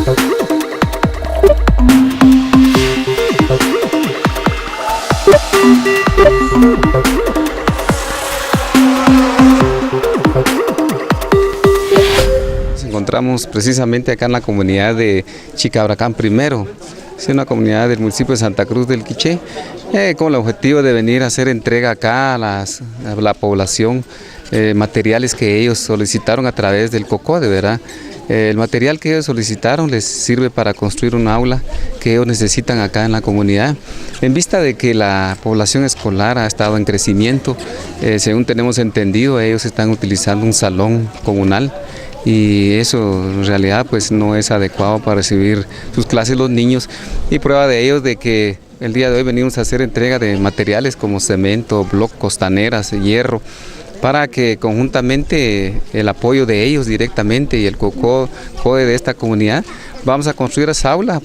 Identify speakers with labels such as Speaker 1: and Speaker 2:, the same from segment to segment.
Speaker 1: Nos encontramos precisamente acá en la comunidad de Chicabracán I, es una comunidad del municipio de Santa Cruz del Quiché, con el objetivo de venir a hacer entrega acá a la población, materiales que ellos solicitaron a través del COCODE, ¿verdad? El material que ellos solicitaron les sirve para construir un aula que ellos necesitan acá en la comunidad. En vista de que la población escolar ha estado en crecimiento, según tenemos entendido, ellos están utilizando un salón comunal y eso en realidad pues no es adecuado para recibir sus clases los niños, y prueba de ello de que el día de hoy venimos a hacer entrega de materiales como cemento, bloc, costaneras, hierro, para que conjuntamente el apoyo de ellos directamente y el COCODE de esta comunidad vamos a construir esa aula,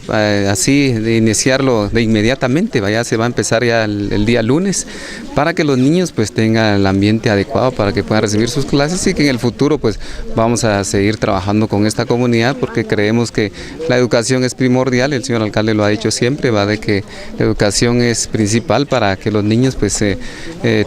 Speaker 1: así de iniciarlo de inmediatamente, ya se va a empezar ya el día lunes, para que los niños pues tengan el ambiente adecuado para que puedan recibir sus clases, y que en el futuro pues vamos a seguir trabajando con esta comunidad, porque creemos que la educación es primordial. El señor alcalde lo ha dicho siempre, va, de que la educación es principal para que los niños pues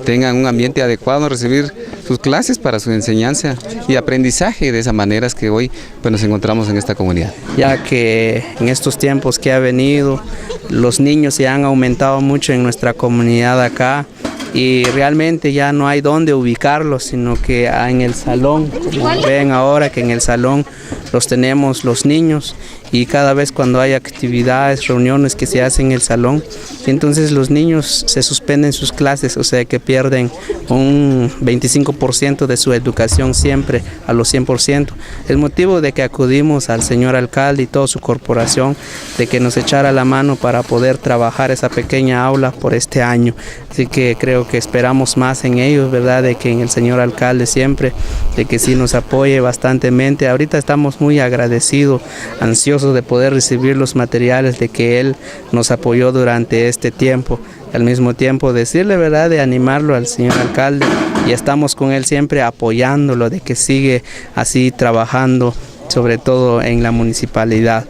Speaker 1: tengan un ambiente adecuado a recibir sus clases para su enseñanza y aprendizaje. De esa manera es que hoy pues nos encontramos en esta comunidad.
Speaker 2: Ya que en estos tiempos que ha venido, los niños se han aumentado mucho en nuestra comunidad acá, y realmente ya no hay dónde ubicarlos, sino que en el salón, como ven ahora que en el salón los tenemos los niños, y cada vez cuando hay actividades, reuniones que se hacen en el salón, entonces los niños se suspenden sus clases, o sea que pierden un 25% de su educación siempre a los 100%. El motivo de que acudimos al señor alcalde y toda su corporación de que nos echara la mano para poder trabajar esa pequeña aula por este año. Así que creo que esperamos más en ellos, ¿verdad? De que en el señor alcalde siempre, de que sí nos apoye bastantemente. Ahorita estamos muy agradecidos, ansiosos de poder recibir los materiales, de que él nos apoyó durante este tiempo. Al mismo tiempo decirle, ¿verdad?, de animarlo al señor alcalde, y estamos con él siempre apoyándolo, de que sigue así trabajando, sobre todo en la municipalidad.